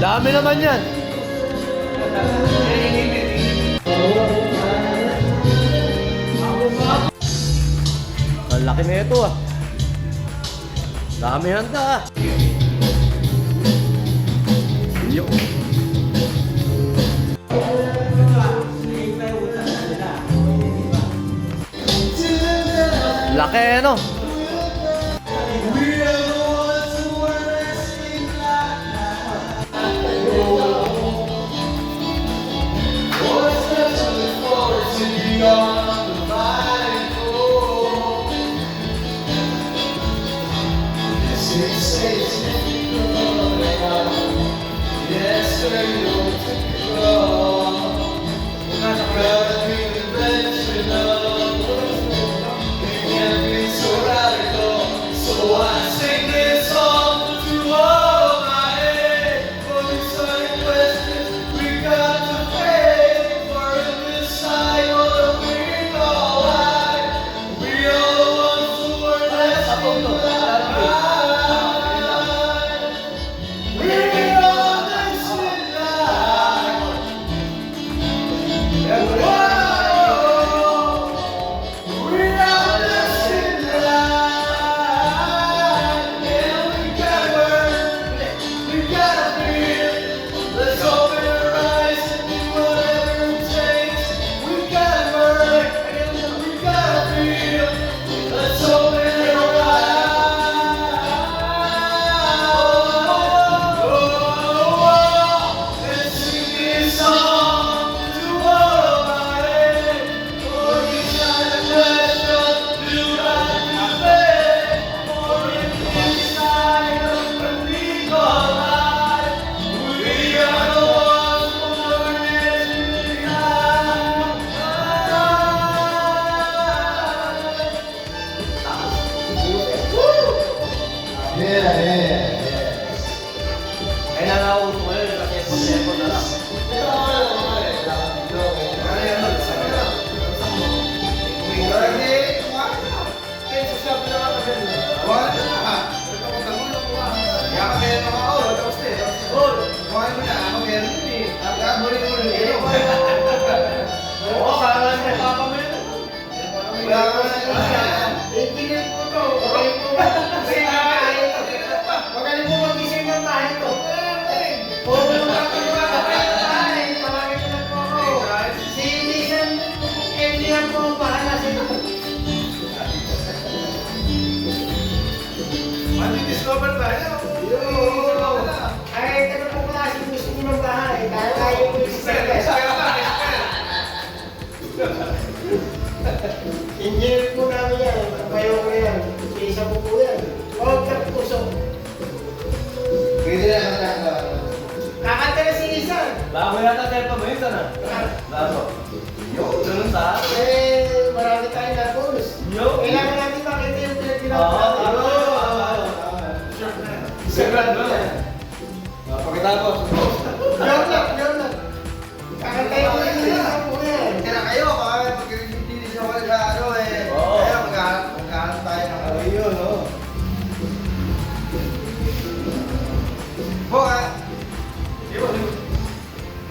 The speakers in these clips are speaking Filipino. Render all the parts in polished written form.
Dami naman yan. Ang laki na ito ah. Dami handa ah. Yo. Laki no. Discover tayo. Ay, ito po klase gusto nyo ng bahay. Dahil ayaw mo yung engineer po namin yan. Kayo ko yan. Isa po po yan. Huwag ka puso. Pwede na nakakala. Kakanta na si Isan. Bago yata tayo pa mo yun na. Bago. Yo, ganun ta. Eh, marami tayong na-bonus. Yo. Kailangan natin makita yung pinag-pinag natin. Segran ba? Pagkatapos. Yun lang. Kakantay ko yung Isan po yan. Kaya na kayo, baka pag-review siya ko sa ano eh. Oo. Kaya magkahanap tayo ng ano yun, no? Buka!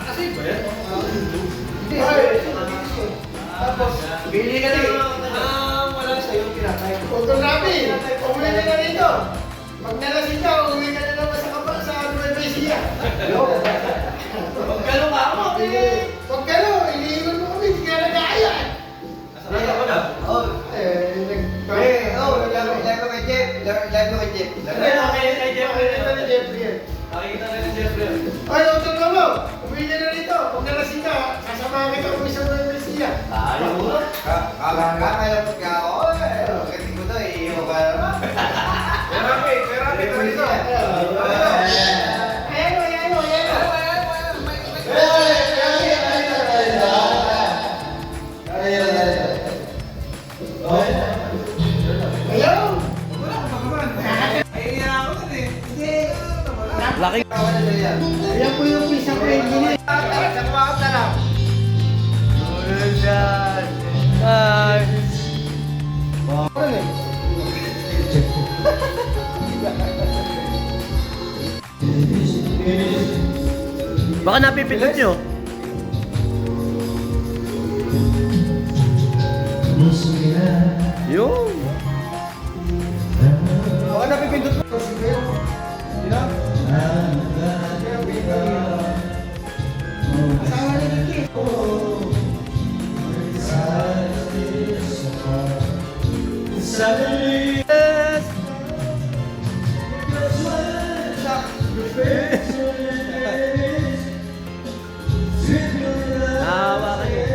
Nakasave ba yan? Hindi. Tapos, Bili ka na. Wala sa'yo tinatay. Utol namin. Umuwi na na rito. Pag nalasin ka, umuwi ka na naman sa Nueva Ecija. Pagkalo ka mo. Pag gano'n, iniiwan mo kami, hindi ka nag-aaya. Nasaan ka ba na? Oh, live ko kay Jeff. Live ko kay Jeff. Nakikita ni Jeffrey yan. Nakikita na ni Jeffrey. Ay, utol na mo. Umuwi ka na rito. Pag nalasin ka, kasama kita umuwi sa Nueva Ecija. Tayo mo. Kaya pagka ako, gating ko to, iiwan ka naman. Pera, dito. Ayan o. Ayaw. Laki. Ayan po yung pisang ko engineer. Hi. Baka napipindot nyo. Yun. Baka napipindot mo. Sige. Sino? Asawa ni Nicky. Yes. Nahawa kayo.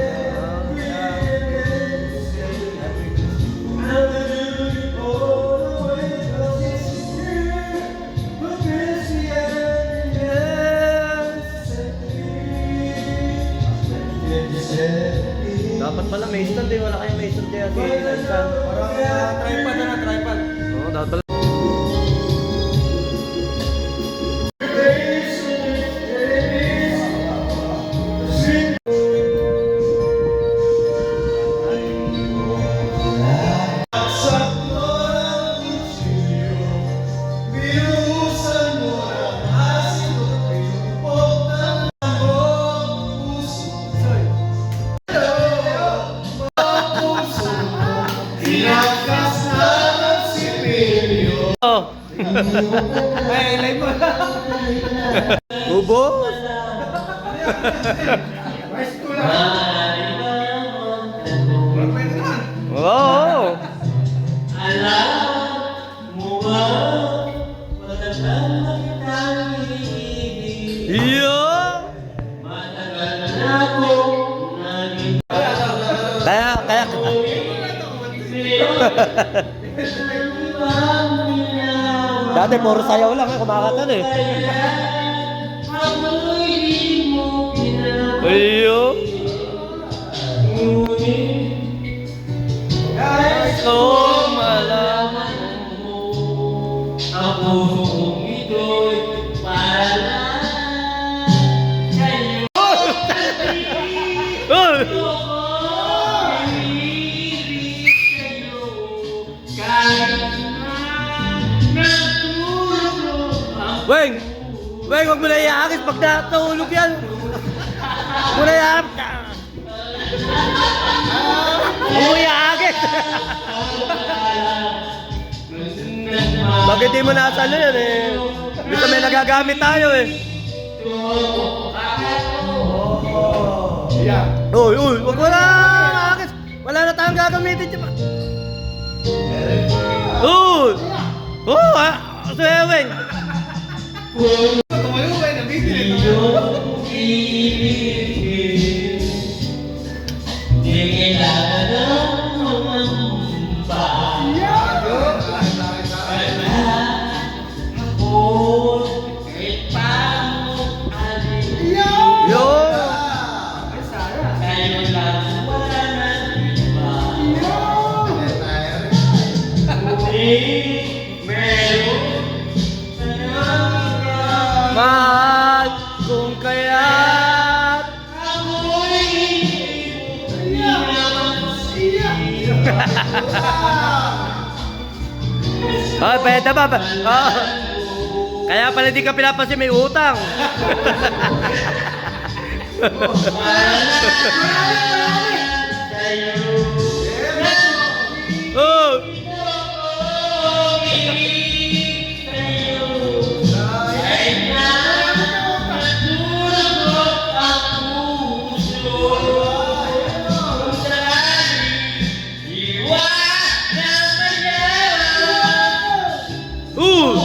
Dapat pala may stand eh. Wala kayong may stand kaya si stand. Parang tripod na, tripod. Oo, dapat pala. Oh. Ay, ilay mo. Ubos. Rice ko lang. Pwede naman. Oo. Iyo. Kaya. Dati puro sayaw lang eh, kumakatan eh. Iyo. Guys, kung malaman mo, ako ito'y para sa'yo. Weng! Weng, huwag mo na iakit pag natulog yan! Huwag mo na iakit! Huwag mo iakit! Bakit di mo nasalo yan eh? Dito may nagagamit tayo eh! Uy, huwag mo na iakit! Wala na tayong gagamitin dyan! Uy! Oh, Weng! Tumayo kayo, nabibili. Mahal kung kaya't Ah, pwede ba? Ah. Kaya pala di ka pinapansin may utang. Oh. Oh.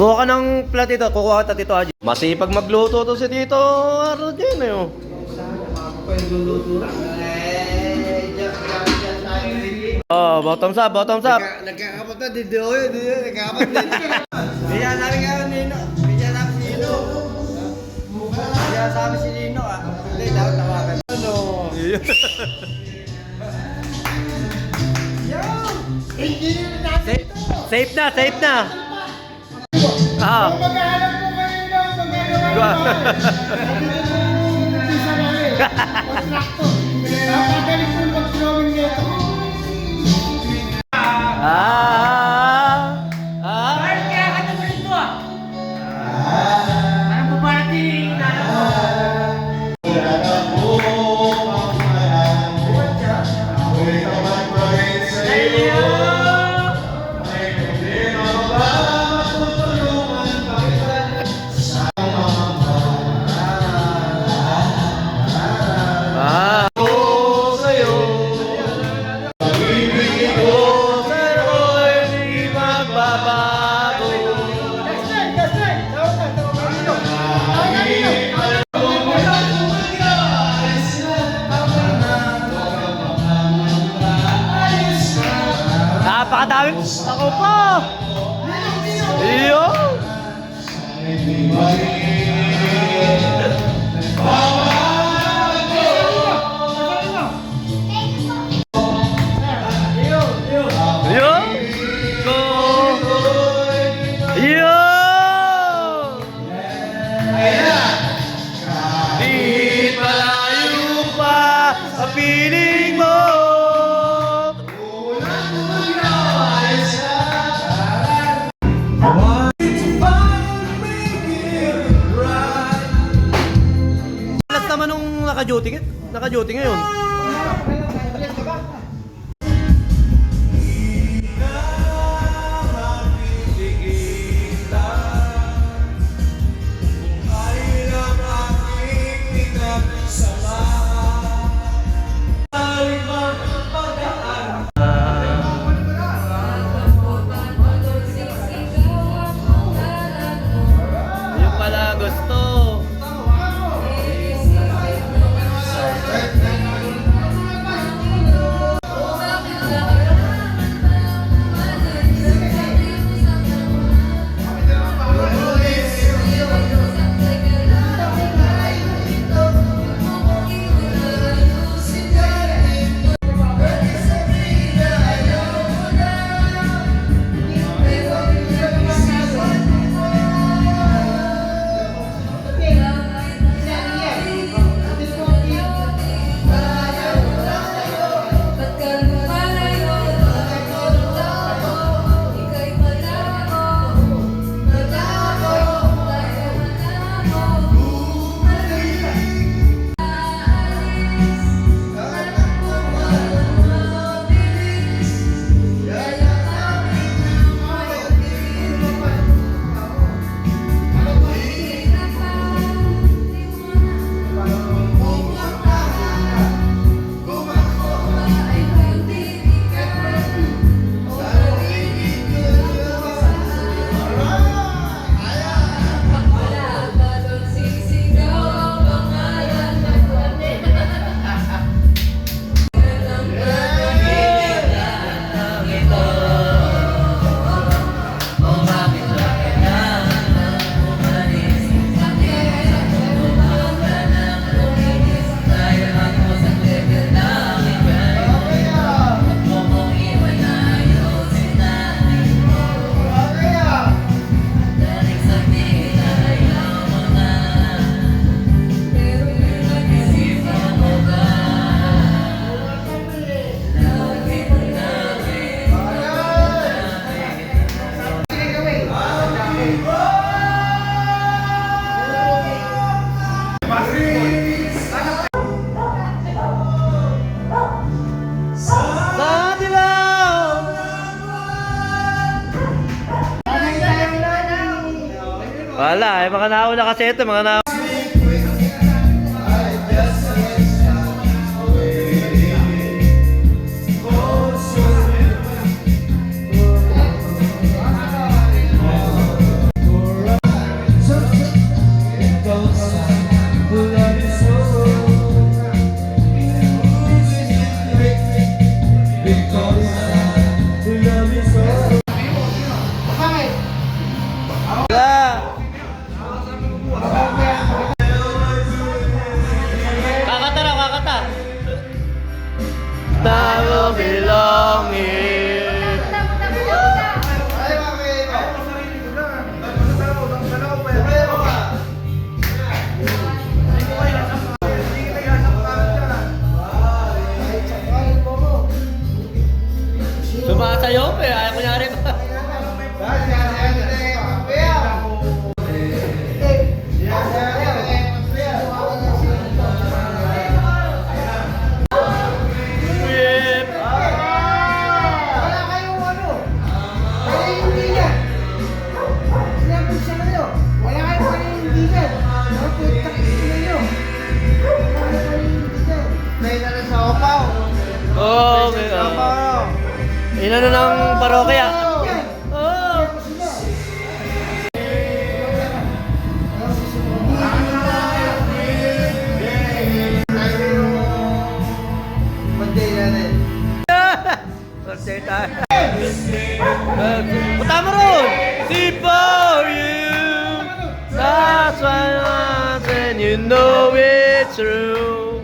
Kuha ka ng platito, kukuha ka Tito Haji. Masipag magluto to si Tito Arjun eh. Oh. Pa yung luluto lang. Oh, bottoms up, bottoms up. Nagkakapatid, hindi ako yun, nagkakapatid. Kaya namin nga Nino. Kaya namin si Nino. Kaya sa amin si Nino ah. Hindi, dapat tawagan. Ano? Safe, safe na, safe na. Ah. Kung maghahanap po kayo ng magagawa ng isa namin. Kontrakto. Napagaling po mag-drawing nito. Kaya ka naman ito ah. Parang bumarating na Napakadami. Ako pa. Iyo. Iyo. Go. Iyo. Di malayo pa ang piling mo. Alas naman nung naka-duty ngayon. Yung pala gusto. Wala, mga nauna kasi ito, mga nauna. belong here. Ay, bakit? Kaya mo ba? Sumasayaw pa eh. Ayaw kunyari pa. Whip. Wala kayong ano. Kaya hindi yan. Sinabi siya kayo. Wala kayong panindigan. Naputak sila nyo. Wala kayong panindigan. May na sa opaw. Oh, may inano ng parokya. Yan. Oh. Sila. Monday natin. Birthday tayo. Punta mo ron! See for you. That's why I'm saying you know it's true.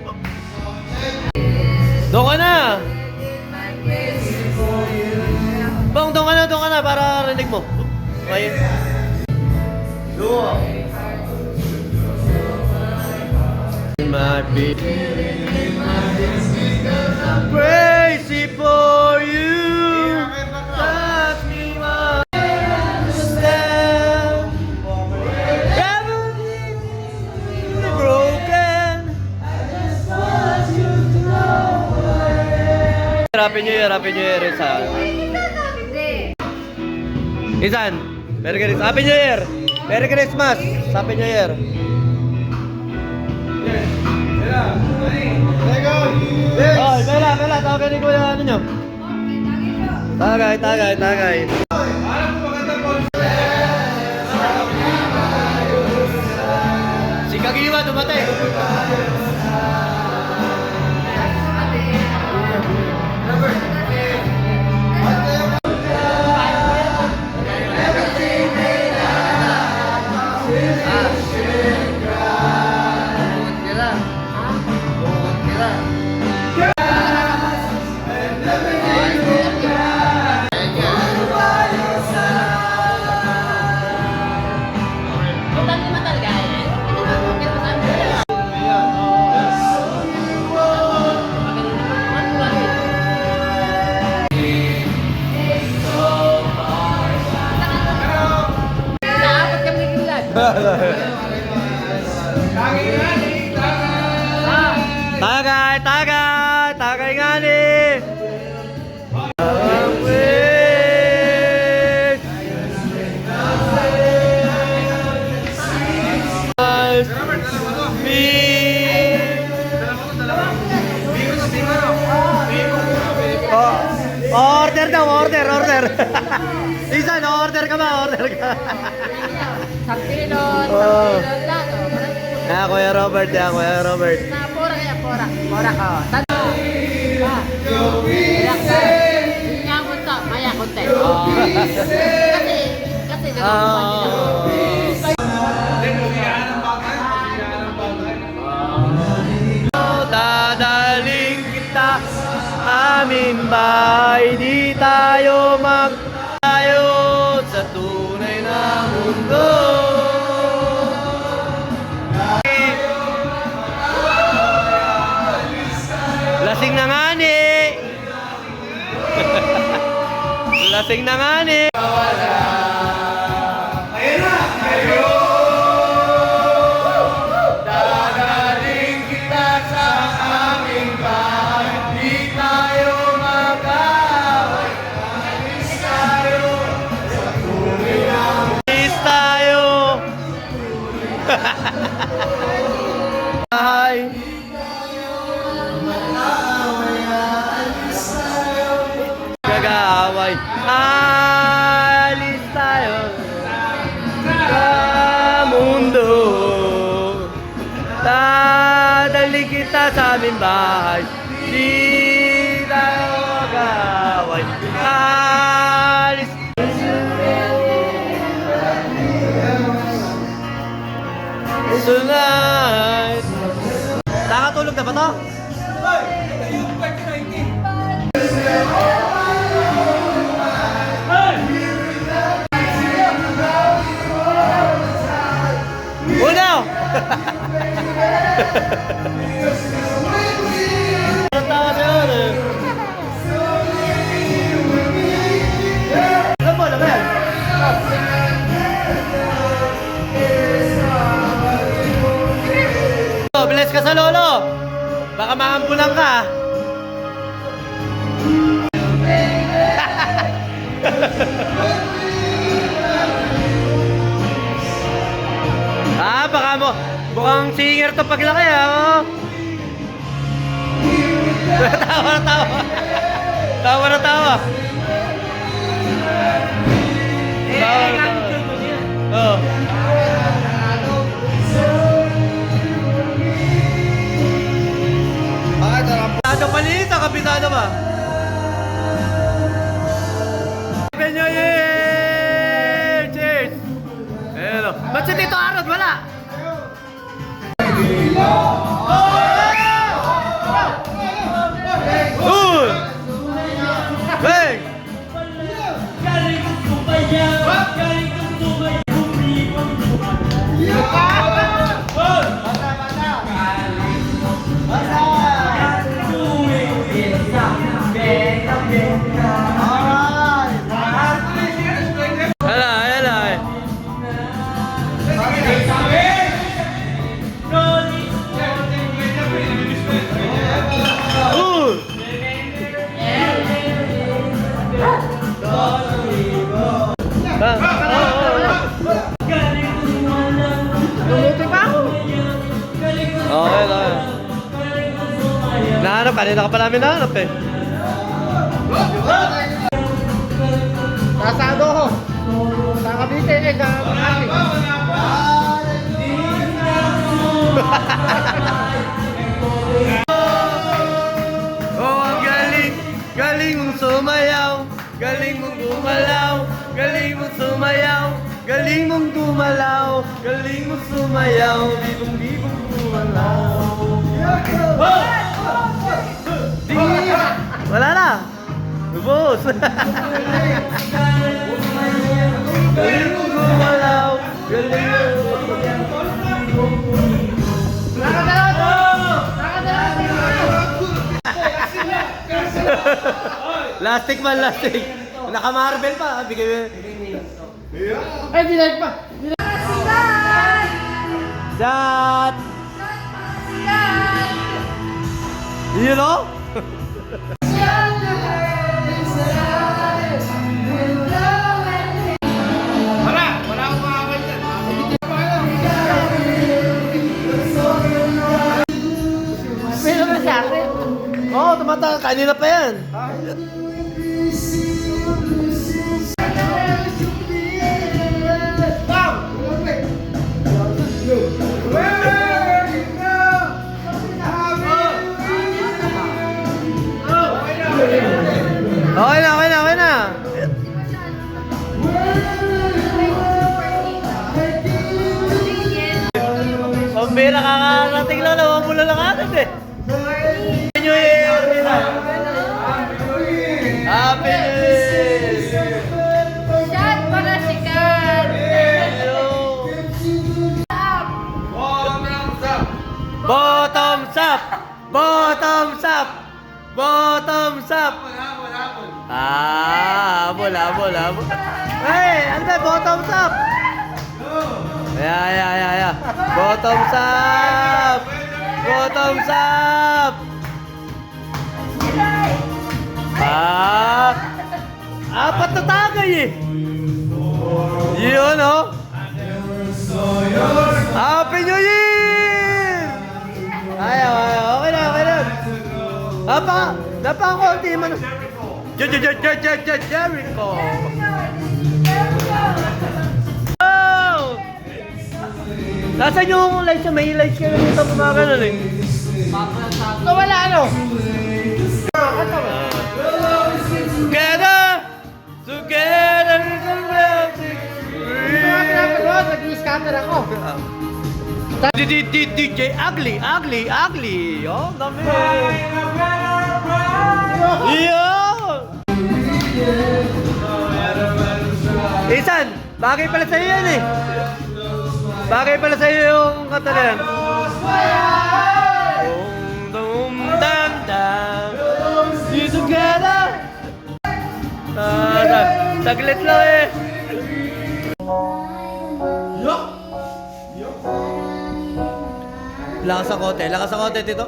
Doon ka na! Bang, doon ka na para rinig mo. Okay. My baby, crazy for you. Touch me, my understand. Everything broken. Happy New Year, Rizal. Izan, Merry Christmas. Happy New Year. Merry Christmas. Happy New Year. Oh, Bella, tawagan ni Kuya ano nyo? Tagay. Si Kagiwa dumating. Tagay nga ni. Order daw, order. Isan, order ka. Sapilon, Oh. lato. Kuya Robert. Na pura ka. Tado. Ayak ka. Nyamon ka, maya konti. Kasi Dadaling kita aming bahay, di tayo magtayo sa tunay na mundo. Lasing na nga ni. Lasing na nga ni. Dadaling kita sa aming bahay, di tayo mag-away. Alis tayo sa tunay na mundo. Alis tayo. Bahay. Gagaway, alis tayo sa mundo. Dadali kita sa aming bahay, di tayo gagaway, alis. Tonight. Nakatulog na ba to? Baka maambulan ka. Baka mo. Mukhang singer to paglaki oh. Tawa na tawa. Tawa na tawa. Tawa na tawa. Oh. Kabisado palita, kabisado ba? Happy New Year! Cheers! Hello. Ba't si Tito Arod wala? Hey! Okay, okay. Nahanap, kanina ka pa namin nahanap eh. Nasado ko. Sa Cavite eh, sa Makati. Oh, ang galing! Galing mong sumayaw! Galing mong gumalaw! Galing mong sumayaw! Galing mong gumalaw! Galing mong sumayaw! Bibong-bibong gumalaw! Wala na! Lubos! Galing mong gumalaw! Galing Lastic man, lastic! Naka-marble pa! Bigay Ay, dinag pa. Shot! You know? Wala akong makakawin dyan. Pero na sa akin. Oo, tumata. Kanina pa yan. Okay na, okay na, okay na. Pambira kakarating lang, nawamula lang agad eh. Happy New Year! Happy New Year! Shot para sikat! Bottoms up! Bottoms up! Bottoms up! Habol, habol, habol. Hey, ande, bottoms up! Yeah. Bottoms up! Bottoms up! Apat na tagay eh! Yun oh! Happy New Year! Ayaw, okay na. Napaka-konti man. Jericho! Oh! Nasaan yung lights na may lights kayo dito pumakanan eh? So, wala ano? Together is a melting Mga pinapanood, nag-i-scatter ako. DJ Ugly! Oh, dami! Yo! Isan, bagay pala sa'yo yan eh. Bagay pala sa'yo yung kanta na yan. Dum dum dum. You together. Saglit lang eh. Lakas ang kote, Tito.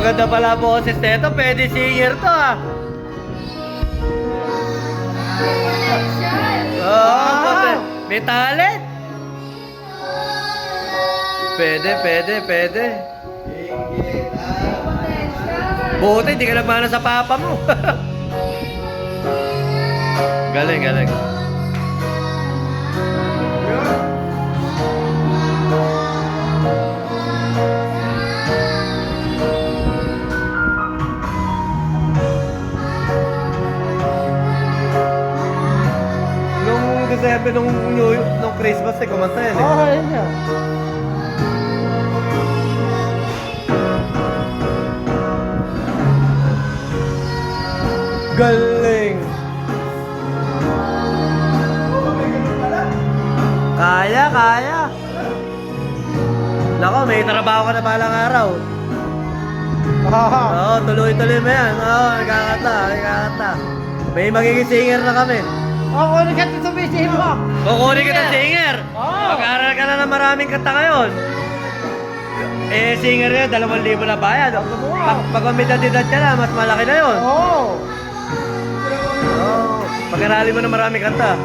maganda pala boses nito. Pwede singer to ah. Oh, may talent. Pwede. Buti, hindi ka nagmana sa papa mo. Galing. Nung December, nung Christmas, kumanta yan eh. Oo, yun yan. Galing! Kaya! Nako, may trabaho ka na balang araw. Oo, tuloy-tuloy mo yan. Oo, nagkakata. May magiging singer na kami. Ako, nagkatisubisin mo. Kukunin kita singer. Oo. Mag-aaral ka na ng maraming kanta ngayon. Eh, singer yun, 2,000 na bayad. Pag umidad-idad ka na, mas malaki na yun. Oo. Oo. Pag-aralin mo na maraming kanta.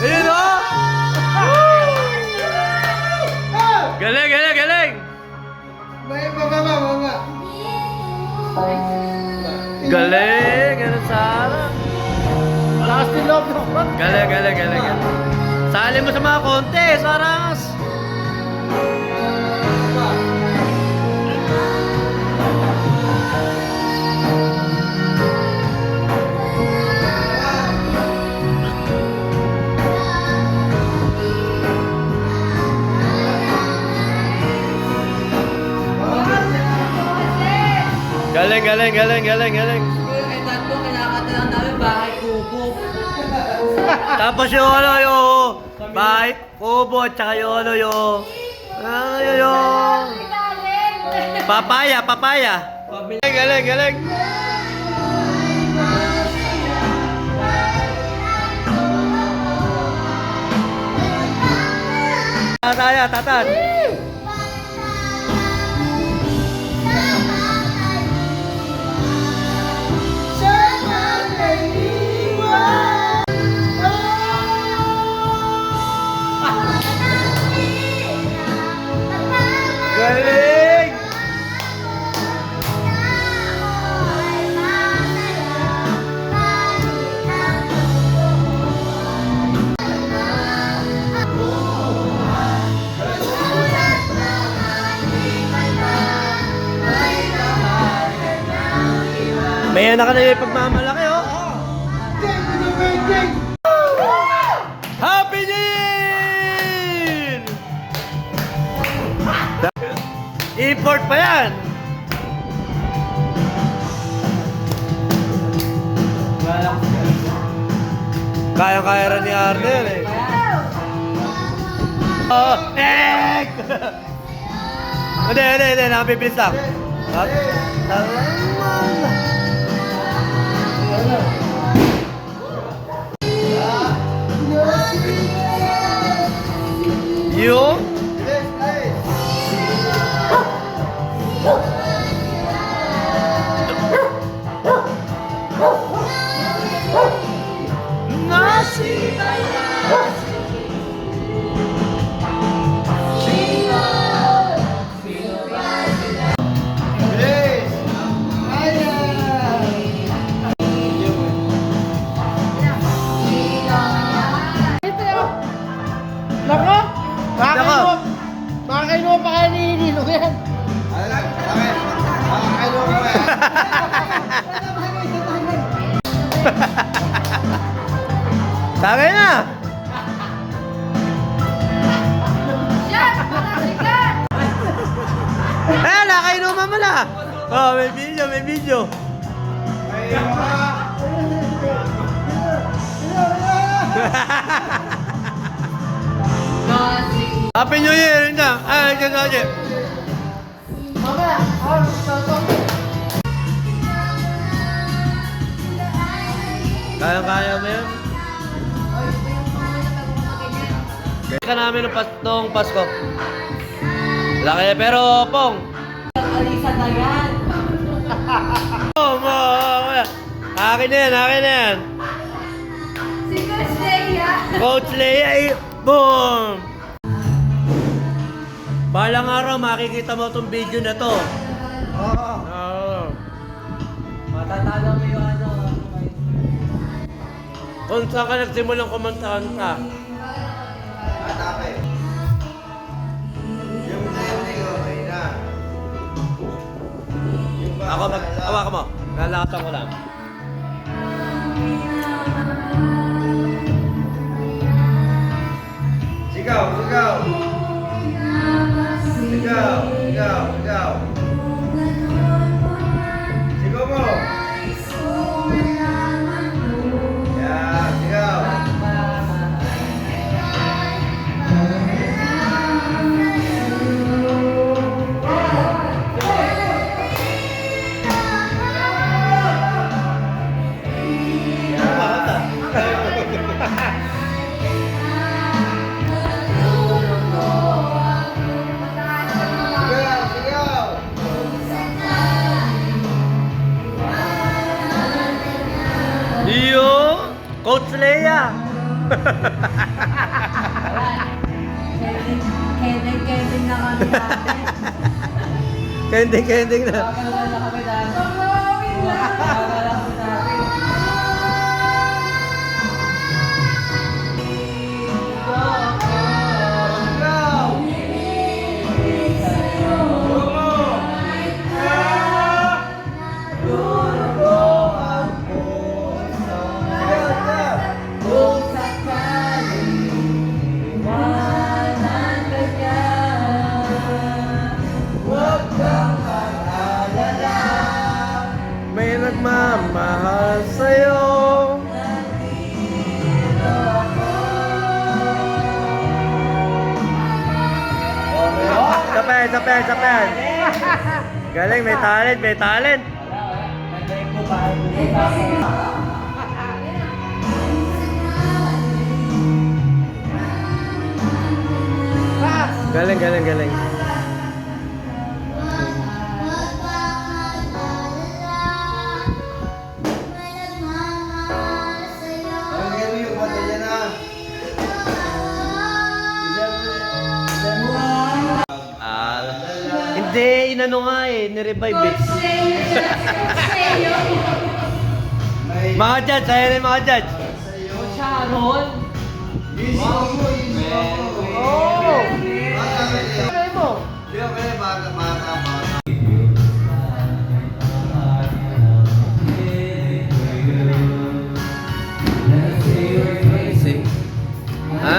Ayun o! Galing! May baba. Galing! Ano sana? Lakas din loob ng front. Galing. Sali mo sa mga contest, Aras! Galing. Tapos yung bahay, kubo, at saka yung papaya. Galing. Tatan. Galing! May anak ka na yung pagmamalaki, oh! Happy New Year! Import pa yan! Kaya-kaya rin ni Arnel eh. Oh, egg! Hindi, nakapipilis lang. Yung? Nasi! Nako! Makakainuman pa kaya ni Nino yan. Tagay na! Shot para sikat! Nakainuman mo na! Oh, may video. Happy New Year! Yun na! Ay, kasi. Mamaya, Kaya mo yan? Ka namin nung Pasko. Laki pero Pong. Alisa na yan. Oh, akin na yan, akin na yan. Si Coach Leia. Coach Leia, boom! Balang araw, makikita mo itong video na to. Oo. Oo. Matatalo mo yung ano. Kung saan ka nagsimulang kumantahan ka. Atape. Yung sa'yo ko, ay na. Ako, awa ka mo. Lalakatan ko lang. Sigaw, sigaw. Sigaw, sigaw, sigaw. Sigaw mo. Yan, sigaw. Sigaw, sigaw. Iyo! Coach Leia! Kevin na kami natin. Kending na. Pagkakaroon na kami dati. Tumawin lang. Pagkakaroon na kami dati. Sigaw. Kung sakaling iwanan ka niya, huwag kang mag-alala. May nagmamahal sa'yo. Sapen. Galing, may talent, may talent. Galing. Pakinggan mo yung kanta niya na. Hindi, inano nga nirevive eh. Coach Leia. Coach Leia. Mga judge, ayan na yung mga judge. Sharon? Music mo, music mo. Oh! Bata ka niya. Ano mo? Di ba kaya bata.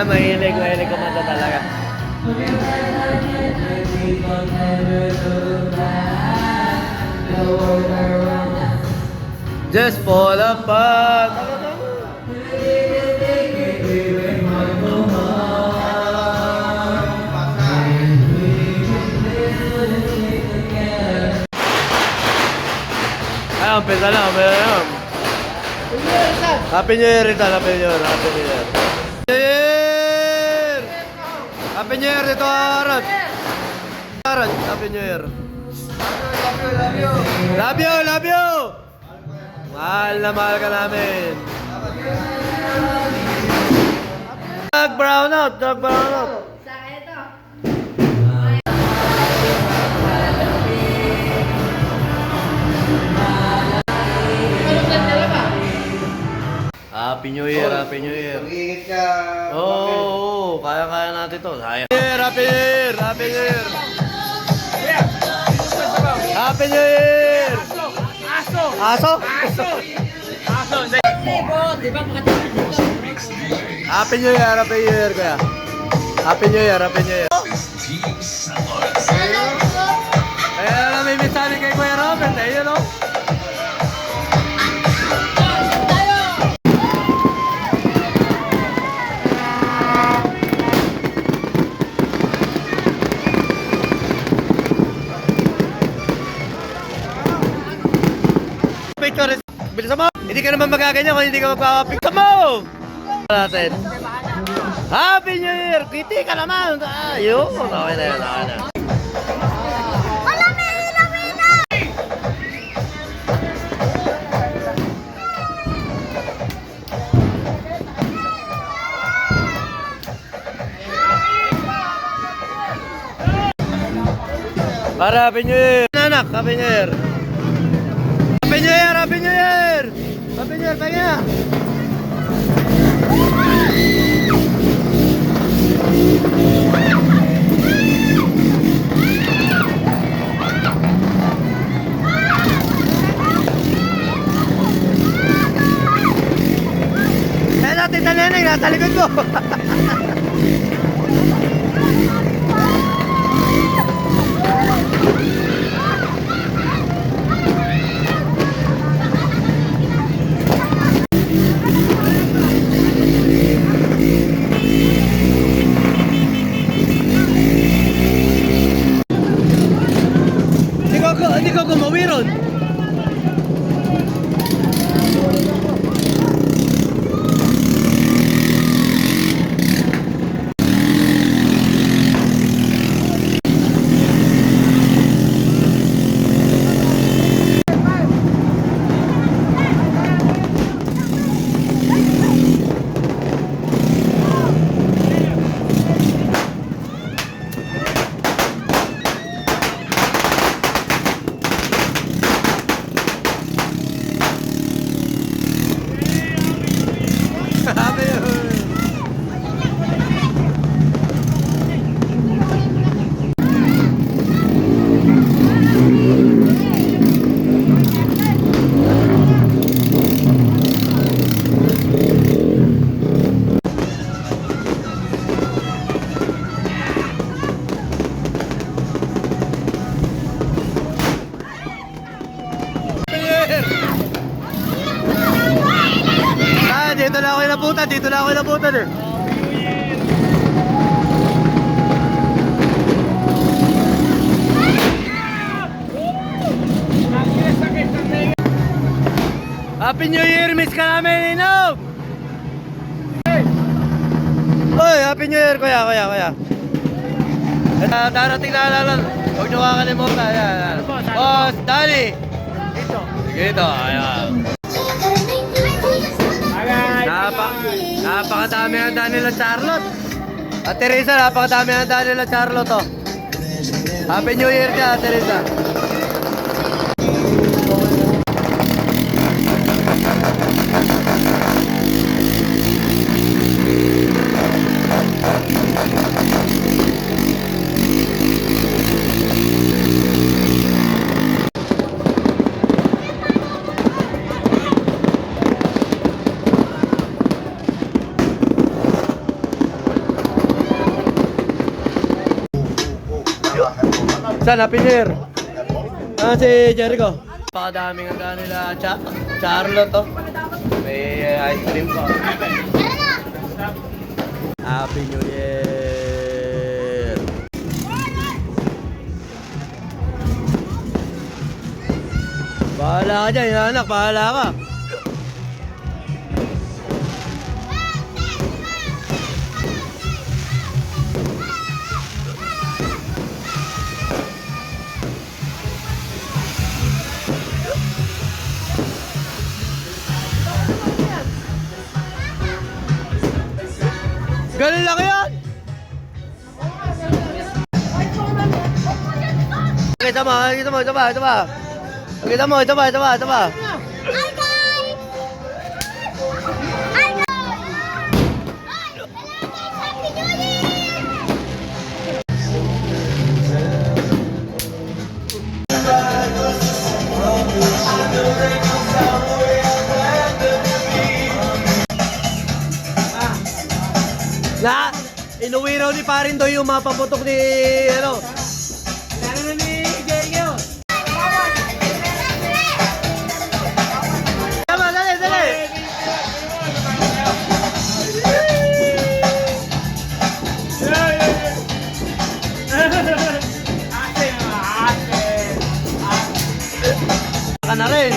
Mahilig kumanta talaga. Just fall apart. Ay, umpisa lang. Happy New Year, Rizal. Happy New Year. Happy New Year dito, Arad. Happy New Year. Love you. Mahal na mahal ka namin. Dog brown out. Sa akin ito. Happy New Year. Mag-iingat ka. Oo, kaya natin to. Sayang. Happy New Year. Happy New Year. Aso. Di ba makatapos dito? Happy New Year, kuya. Happy New Year. Kaya namimiss namin kay Kuya Robert, yun o. Picture, bilisan mo! Hindi ka naman magaganyan kung hindi ka magpapapicture mo! Natin. Happy New Year! Kiti ka naman! Ayun, okay na yun, okay na. Para Happy New Year! Anak, Happy New Year! Happy New Year! Happy New Year! Happy New Year! Pahinga! Kaya natin na neneng, nasa likod mo! Hindi ko gumawi ron. Happy New Year! Dito na ako inabutan, dito na ako inabutan eh. Happy New Year, miss ka namin, Inog! Oy, Happy New Year, kuya. Darating na alalan. Huwag niyo kakalimutan. Ayan. Boss, Dali. Dito, ayan. Napakadami handa nila Charlotte. At Teresa, napakadami handa nila Charlotte oh. Happy New Year ka, Teresa. Saan? Happy New Year! Si Jericho. Napakadaming handa nila Charlotte to. May ice cream pa. Happy New Year! Bahala ka dyan, anak. Bahala ka. Ganun lang yan! Kita mo, ito pa. Kita mo, ito pa. Hi guys! Hi guys! Happy New Year! Inuwi raw ni Parindo yung mapaputok ni ano. Lalo na ni Jericho. Tama, dali. Ka na rin.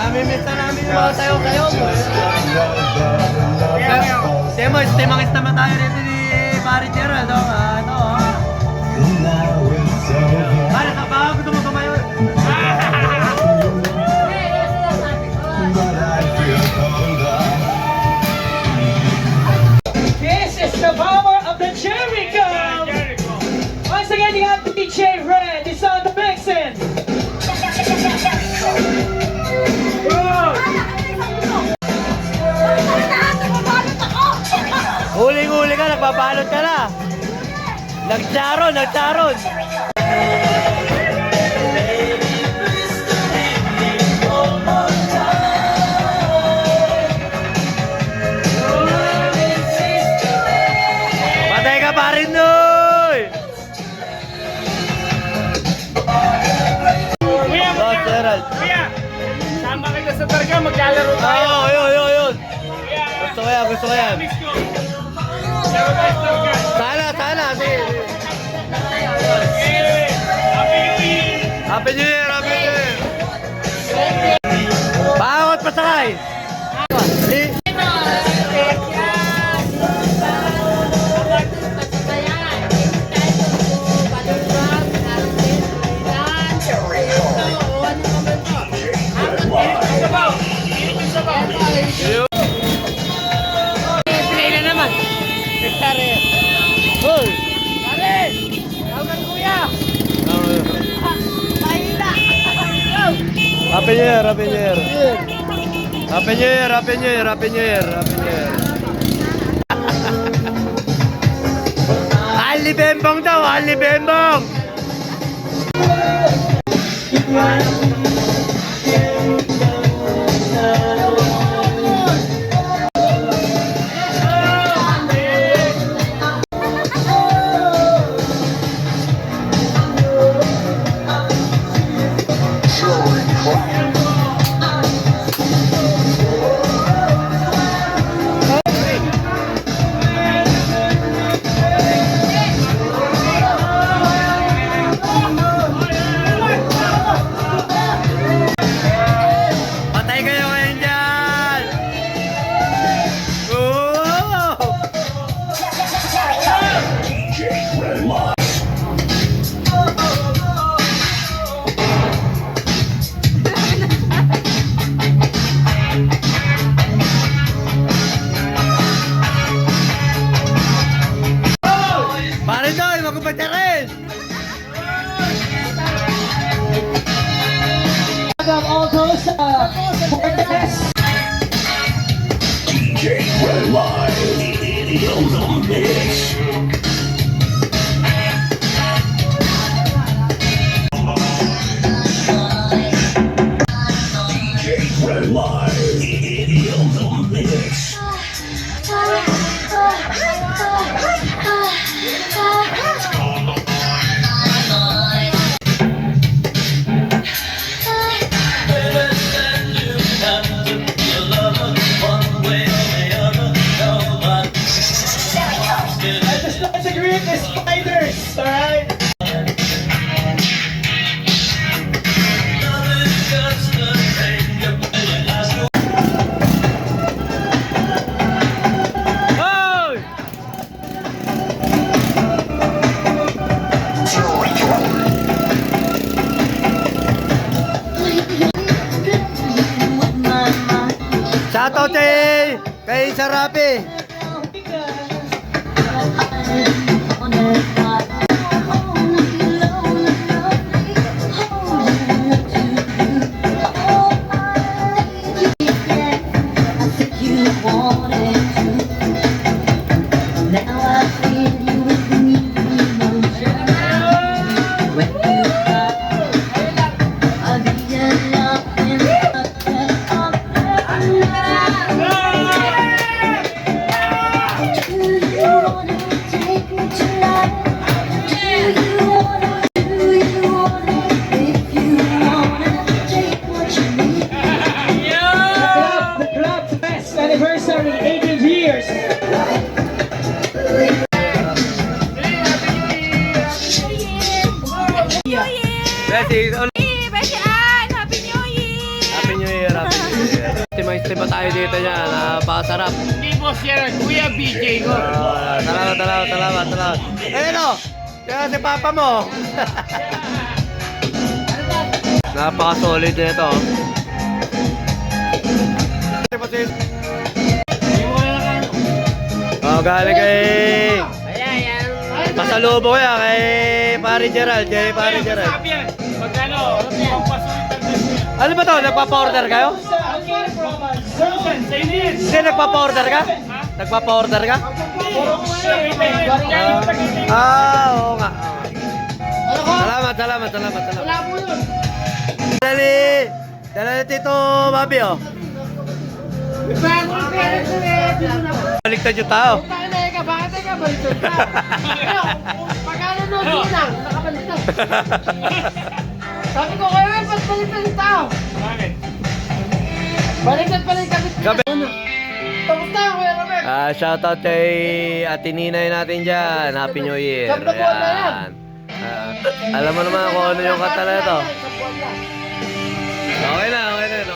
Namimiss na namin yung mga sayo-sayo mo. Timangis naman tayo rito ni Pari Gerald. Pare, baka gusto mo tumayo. This is the power of the Jericho! Once again, you have DJ Red. It's on the mixing. Huling-huli ka, nagbabalot ka na. Nagcharon. Patay ka pa rin, Noy! Boss Gerald. Kuya, sama kita sa targa, maglalaro Oo, yun. Gusto ko yan. Laro tayo sa targa. Sana. Sige. Happy New Year! Happy New Year! Bakit pasakay? Sabaw! Init yung sabaw! Play na naman. Hoy! Pare! Tawag kuya! Happy New Year! Happy New Year! Happy New Year! Happy New Year! Happy New Year! Happy New Year! Ali Bembong daw! Ali Bembong! Patay kayo ngayon dyan! Oh! Pare Doy, magupad ka rin! All those for the best. I just like to greet the spiders, alright? Hoy! Shoutout kay Sarapi. Take me tonight. pa tayo dito niya. Napakasarap. Hindi boss yan, Kuya BJ ko. Salamat. Ayun o! Kaya si papa mo. Napaka-solid nito. Galing kay... Pasalubong ko yan kay Pari Gerald. Pari Gerald. Sabi yan, magkano, pampasulit ang gusto. Ano ba to? Nagpapa-order kayo? Hindi, nagpapa-order ka? Nagpapa-order ka? Oo nga. Salamat. Wala po yun. Dala ni Tito Bobby, oh. Baliktad yung tao. Bakit ka baliktad ka? Pagkano noon lang, nakabaliktad. Sabi ko kayo, ba't baliktad yung tao? Bakit? Baliktad pala yung Gabi. Tapos na, Kuya Robert. Shoutout kay Ate Ninay natin dyan. Happy New Year. Sabi ko na yan. Alam mo naman kung ano yung kata na ito. Okay na.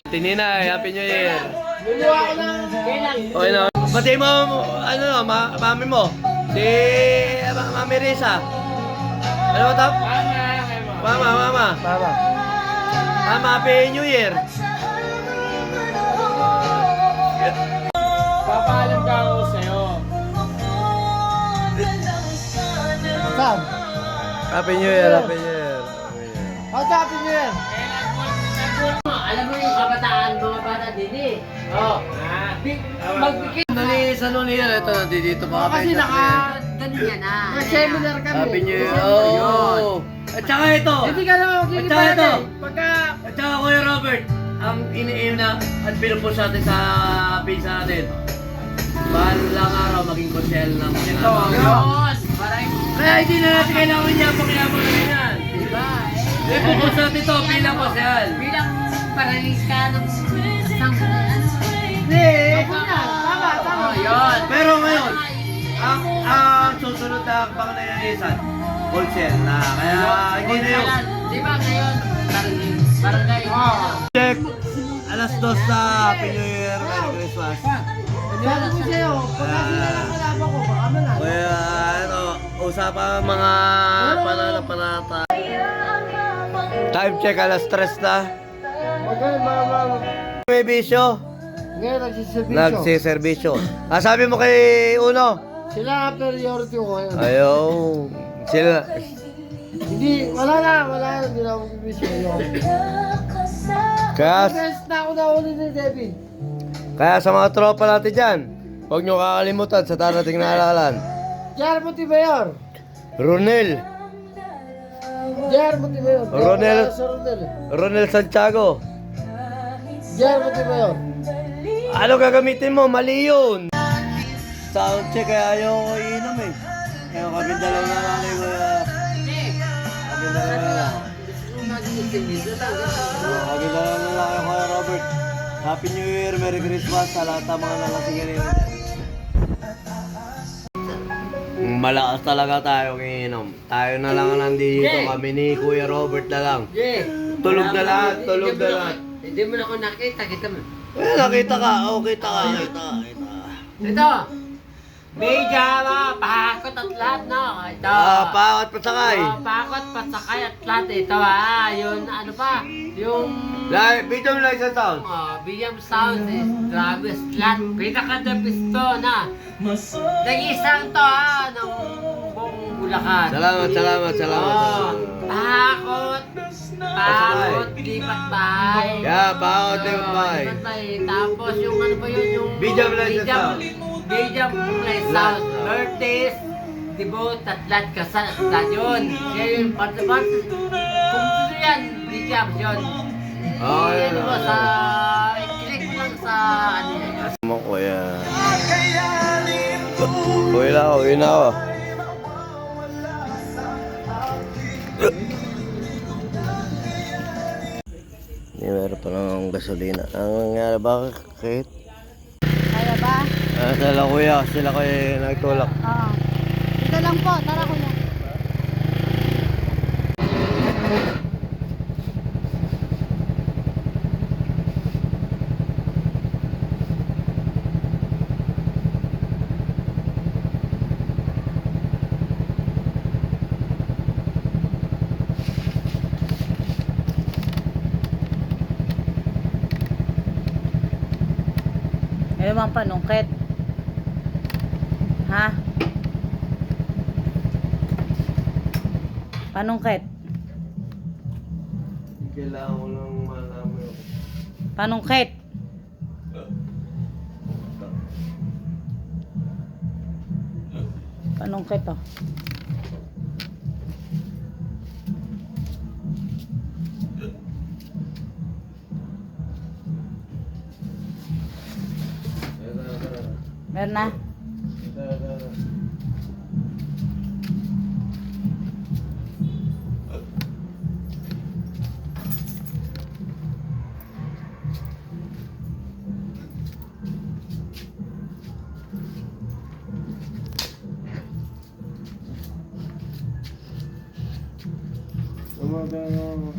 Ate Ninay, Happy New Year. Luluwa ko ng kailan. Okay na. Pati mo, mami mo. Si Mami Risa. Ano mo, Top? Mama. Happy New Year. Papaalam ka ako sa'yo. Saan? Happy New Year. Happy New Year. Alam mo yung kabataan, mga bata din eh. Oo. Magbigay. Sa New Year, ito nandito pa kami. Kasi ganyan na. Nag-seminar kami. Happy New Year. Oh. At saka ito. Hindi ka lang At saka ito. Pagka... At saka Kuya Robert, ang ini-aim na at pinupush natin sa pizza natin. Balang araw maging konsel ng Manila. Yun! Kaya hindi na natin kailangan niya pakilabang natin yan. Diba? Ipupush natin ito bilang konsel. Bilang parangis ka ng isang... Hindi. Tama. Yun. Pero ngayon, ang susunod na panganayanisan, wholesale na. Kaya hindi na yun. Diba ngayon, barangay. Check. Alas 2 sa Happy New Year. Merry Christmas. Sabi ko sa'yo, pagka sila lang kalaban ko, baka malan. Kaya ano, usapan mga panata. Time check, alas 3 na. May bisyo. Ngayon, nagsiservisyo. Nagsiservisyo. Sabi mo kay Uno? Sila ang priority ko ngayon. Ayaw. Sila. Wala na, hindi na ako magbibisyo ngayon. Kaya, Rest na ako na ulit ni David. kaya sa mga tropa natin dyan, huwag nyo kakalimutan sa darating na halalan. Jar Motivayor. Ronel. Jar Motivayor. Ronel. Sa Ronel. Ronel Santiago. Jar Motivayor. Ano gagamitin mo? Mali yun. Sound check kaya ayaw ko iinom eh. Ayaw kami dalaw na lang eh. Kami dalaw na lang. Kami dalaw na lang ako kay Robert. Happy New Year, Merry Christmas sa lahat ng mga nalasingin nila. Malakas talaga tayo iinom. Tayo na lang nandito. Kami ni Kuya Robert na lang. Tulog na lahat. Hindi mo na ako nakita, kita mo. Nakita ka. Kita ka. Ito! May jama, pakot at lahat, no? Ito. Pakot pasakay. Pakot, pasakay at lahat. Ito yun, ano pa? Yung... Video mo lang isang sound. BM Sound is grabe, slat. Pinaka-depisto na. Nag-isang to, ng buong Bulacan. Salamat. Pakot, lipat bahay. Pakot, lipat bahay. Tapos yung ano ba yun, yung... Bijam lang sa sound. Bijam Place Sound. Birthdays, debut, tatlat, kasal, tatlat yun. Kaya yun, part-part. Kung gusto yan, Bijam yun. Ano mo sa... I-click mo lang sa... ano yun. Mo kuya. Uwi na ako. Meron pa ng gasolina. Ang nangyari bakit? Kaya ba? Sila kuya, nagtulak. Oo. Dito lang po, tara kuya. Ano bang panungkit? Ha? Panungkit? Kailangan ko lang malaman yun. Panungkit? Panungkit oh. Meron na? Tama.